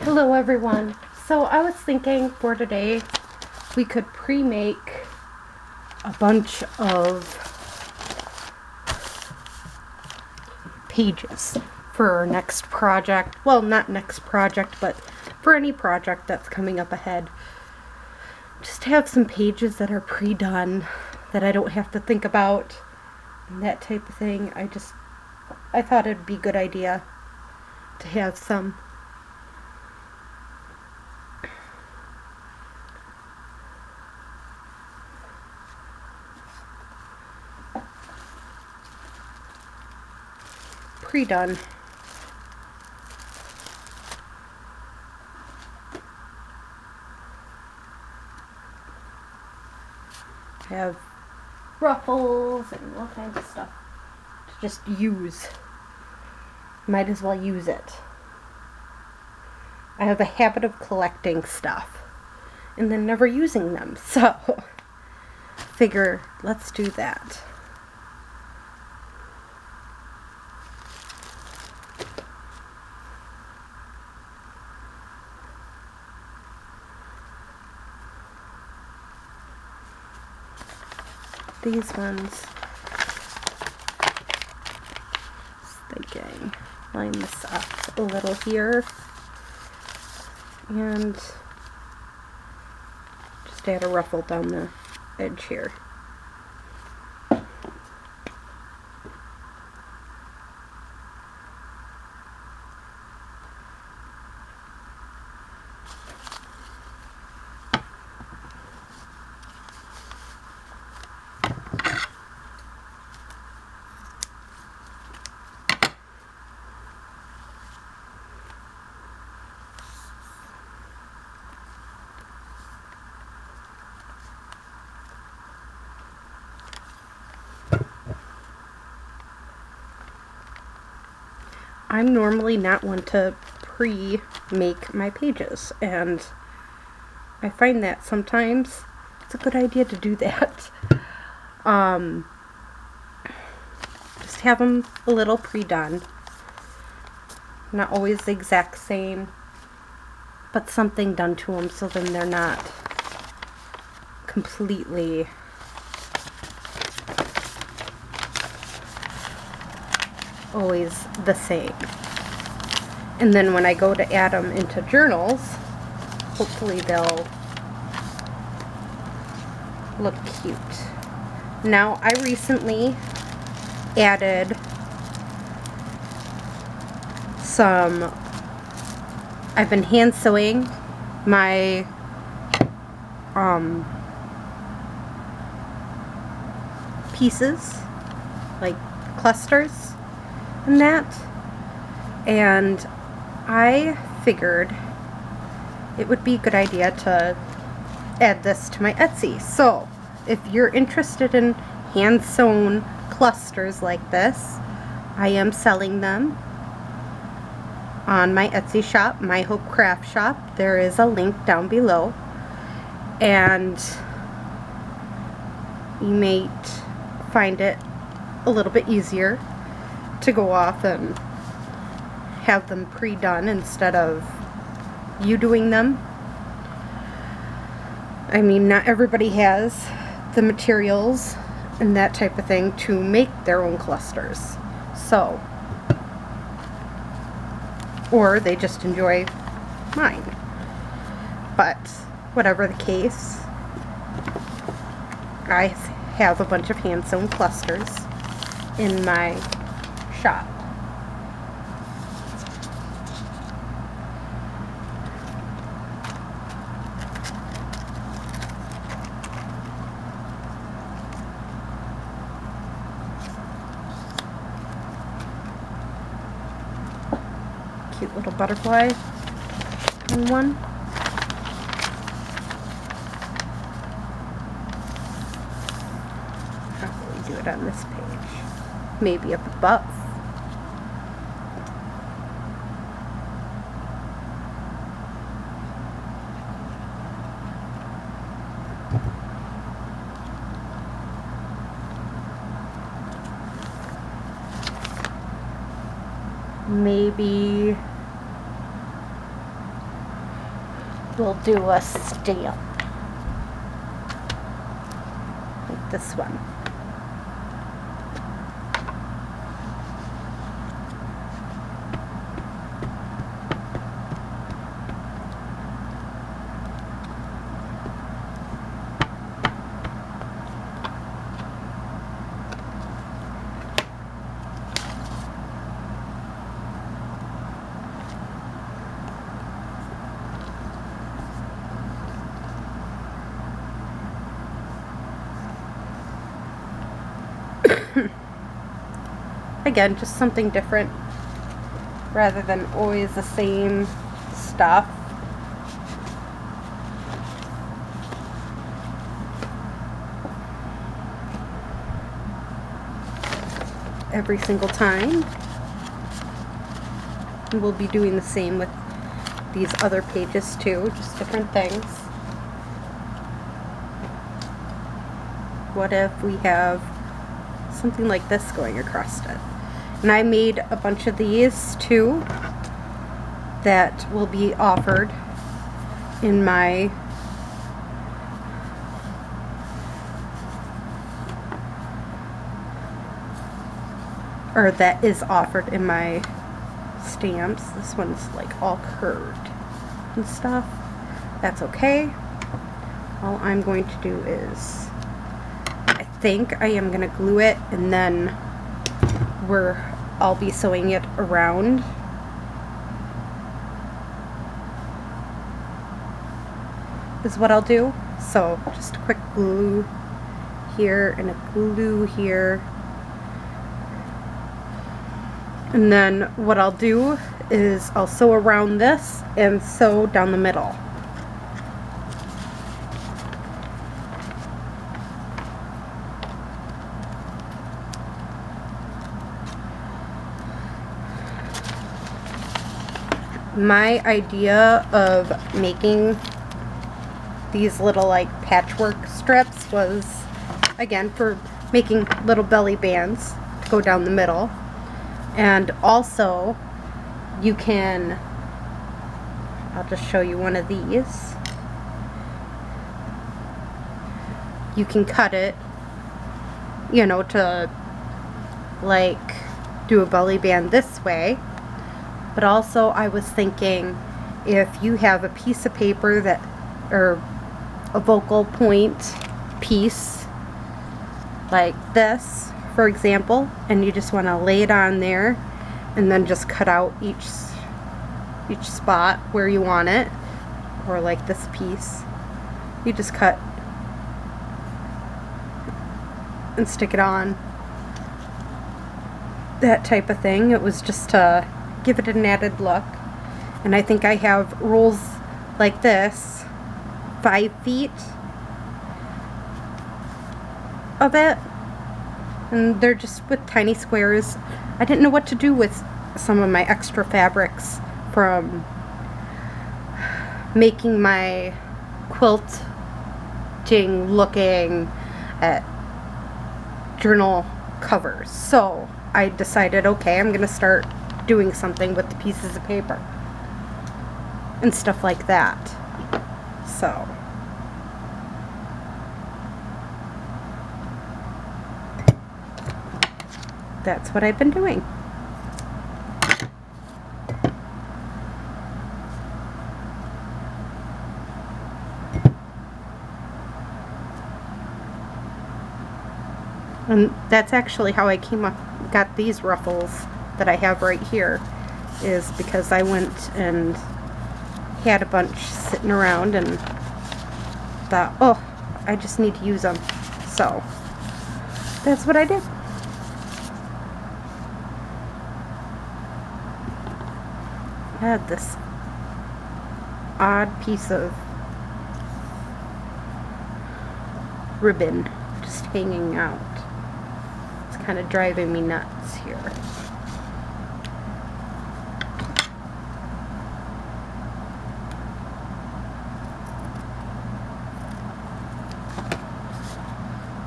Hello everyone. So I was thinking for today we could pre-make a bunch of pages for our next project. Well, not next project, but for any project that's coming up ahead. Just have some pages that are pre-done that I don't have to think about and that type of thing. I thought it'd be a good idea to have some. Pre-done. Have ruffles and all kinds of stuff to just use. Might as well use it. I have a habit of collecting stuff and then never using them, so figure let's do that. These ones, just thinking, line this up a little here and just add a ruffle down the edge here. I'm normally not one to pre-make my pages, and I find that sometimes it's a good idea to do that. Just have them a little pre-done. Not always the exact same, but something done to them so then they're not completely always the same. And then when I go to add them into journals, hopefully they'll look cute. Now, I recently added I've been hand sewing my pieces, like clusters and that, and I figured it would be a good idea to add this to my Etsy. So if you're interested in hand sewn clusters like this, I am selling them on my Etsy shop, My Hope Craft Shop. There is a link down below, and you may find it a little bit easier to go off and have them pre-done instead of you doing them. I mean, not everybody has the materials and that type of thing to make their own clusters. So, or they just enjoy mine. But whatever the case, I have a bunch of hand sewn clusters in my shop. Cute little butterfly in one. How will we do it on this page? Maybe up above. Maybe we'll do a stamp. Like this one. Again, just something different rather than always the same stuff. Every single time. And we'll be doing the same with these other pages too, just different things. What if we have something like this going across it? And I made a bunch of these too that will be offered in my that is offered in my stamps. This one's like all curved and stuff. That's okay. All I'm going to do is, I think I am going to glue it, and then I'll be sewing it around. Is what I'll do. So just a quick glue here and a glue here. And then what I'll do is I'll sew around this and sew down the middle. My idea of making these little like patchwork strips was, again, for making little belly bands to go down the middle. And also you can, I'll just show you one of these. You can cut it, you know, to like do a belly band this way. But also I was thinking, if you have a piece of paper that, or a vocal point piece like this, for example, and you just want to lay it on there and then just cut out each spot where you want it, or like this piece, you just cut and stick it on, that type of thing. It was just to give it an added look. And I think I have rolls like this, 5 feet of it, and they're just with tiny squares. I didn't know what to do with some of my extra fabrics from making my quilting looking at journal covers. So I decided, okay, I'm gonna start doing something with the pieces of paper and stuff like that. So that's what I've been doing. And that's actually how I got these ruffles that I have right here, is because I went and had a bunch sitting around and thought, oh, I just need to use them. So that's what I did. I had this odd piece of ribbon just hanging out. It's kind of driving me nuts here.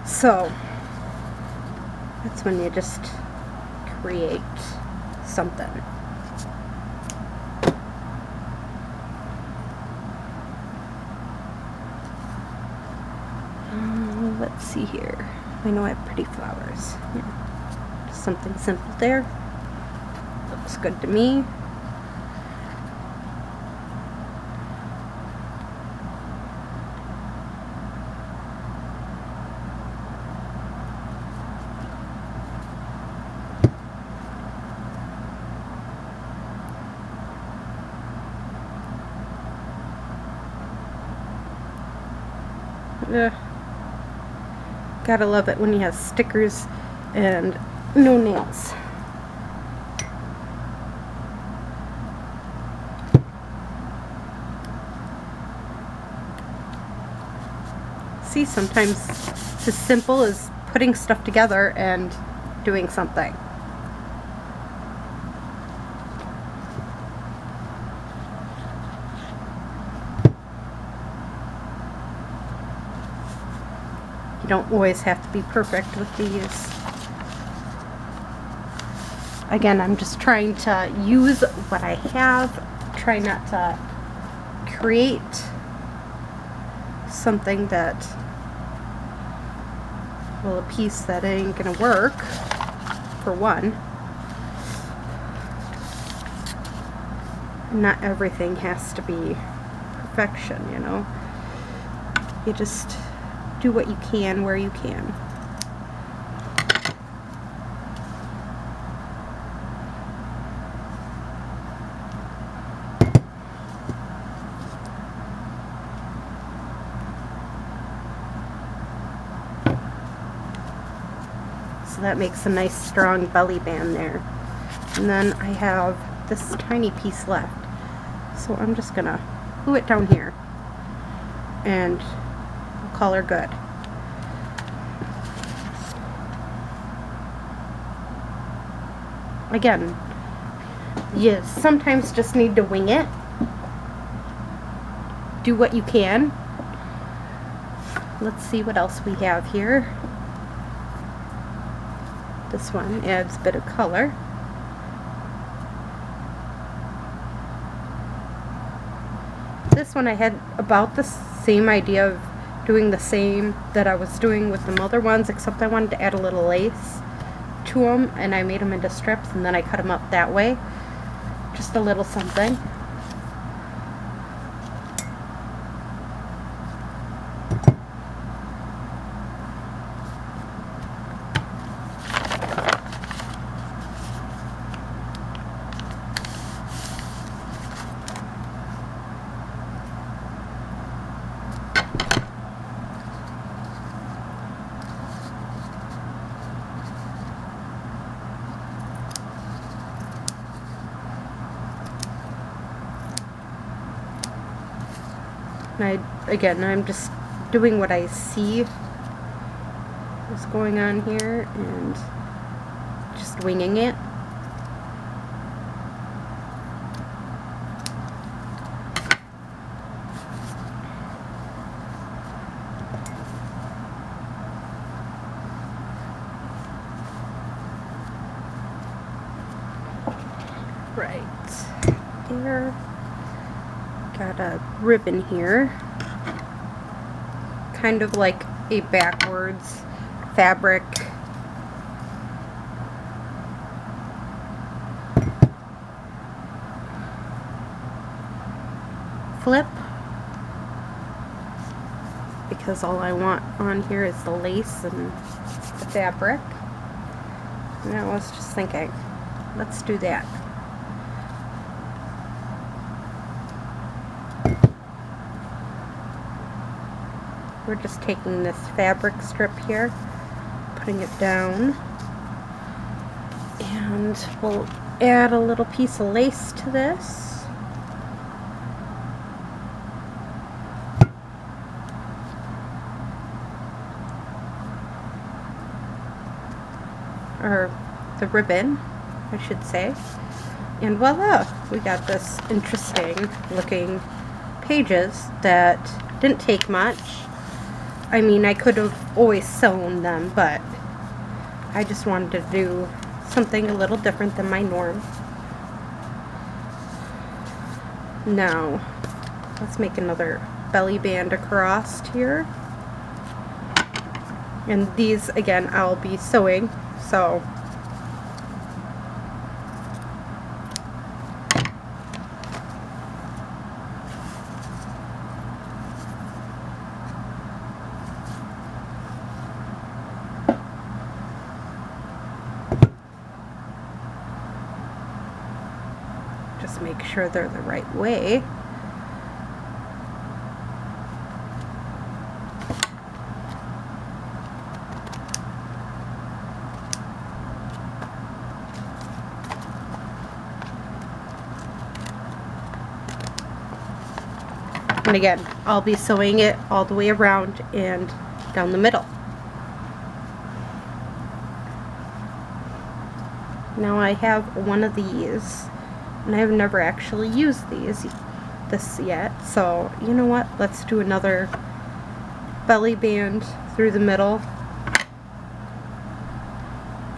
So that's when you just create something. Let's see here. I know I have pretty flowers. Yeah. Just something simple there. Looks good to me. Gotta love it when he has stickers and no nails. See, sometimes it's as simple as putting stuff together and doing something. You don't always have to be perfect with these. Again, I'm just trying to use what I have, try not to create something that, well, a piece that ain't gonna work, for one. Not everything has to be perfection, you know. You just do what you can where you can. So that makes a nice strong belly band there. And then I have this tiny piece left. So I'm just gonna glue it down here and we'll call her good. Again, you sometimes just need to wing it. Do what you can. Let's see what else we have here. This one adds a bit of color. This one I had about the same idea of doing the same that I was doing with the other ones, except I wanted to add a little lace to them, and I made them into strips and then I cut them up that way. Just a little something. Again, I'm just doing what I see is going on here and just winging it. Right there. Got a ribbon here. Kind of like a backwards fabric. Flip. Because all I want on here is the lace and the fabric. And I was just thinking, let's do that. We're just taking this fabric strip here, putting it down, and we'll add a little piece of lace to this. Or the ribbon, I should say. And voila, we got this interesting looking pages that didn't take much. I mean, I could have always sewn them, but I just wanted to do something a little different than my norm. Now, let's make another belly band across here. And these, again, I'll be sewing, so just make sure they're the right way. And again, I'll be sewing it all the way around and down the middle. Now I have one of these, and I've never actually used this yet, so you know what, let's do another belly band through the middle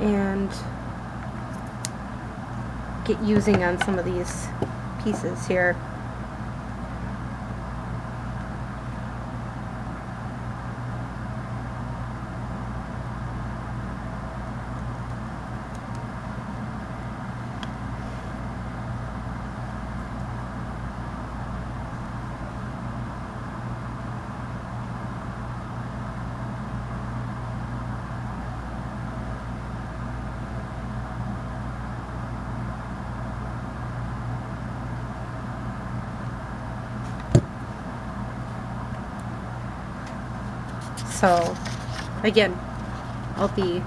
and get using on some of these pieces here. So again, I'll be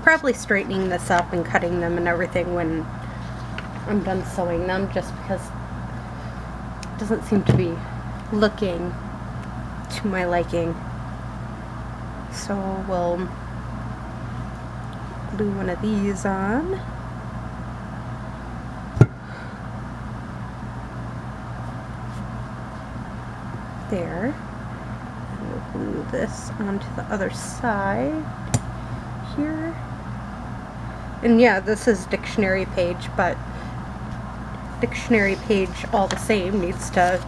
probably straightening this up and cutting them and everything when I'm done sewing them, just because it doesn't seem to be looking to my liking. So we'll glue one of these on. There. Glue this onto the other side here. And yeah, this is dictionary page, but dictionary page all the same needs to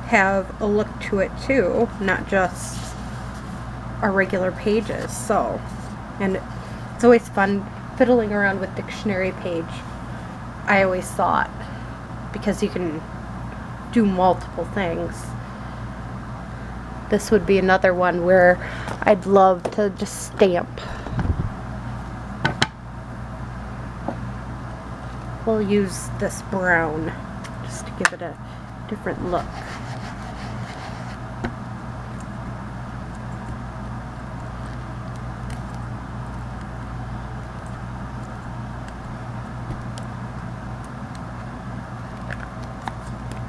have a look to it too, not just our regular pages. So, and it's always fun fiddling around with dictionary page, I always thought, because you can do multiple things. This would be another one where I'd love to just stamp. We'll use this brown just to give it a different look.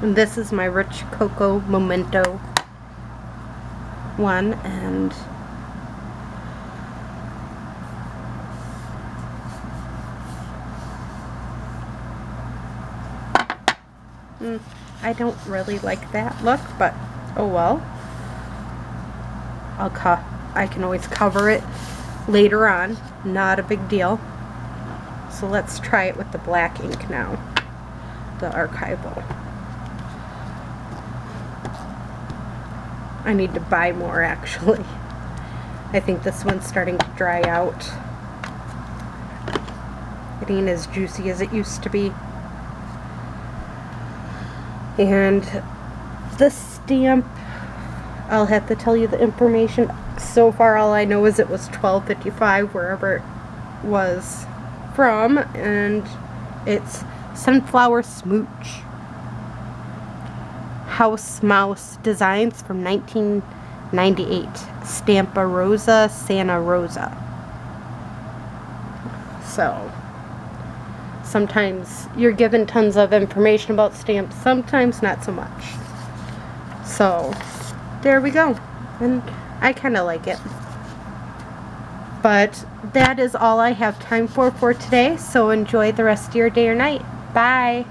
And this is my Rich Cocoa Memento one, and I don't really like that look, but oh well. I can always cover it later on, not a big deal. So let's try it with the black ink now, the archival. I need to buy more, actually. I think this one's starting to dry out. It ain't as juicy as it used to be. And this stamp, I'll have to tell you the information. So far, all I know is it was $12.55 wherever it was from, and it's Sunflower Smooch House Mouse Designs from 1998. Stampa Rosa, Santa Rosa. So sometimes you're given tons of information about stamps, sometimes not so much. So there we go, and I kind of like it. But that is all I have time for today, so enjoy the rest of your day or night. Bye!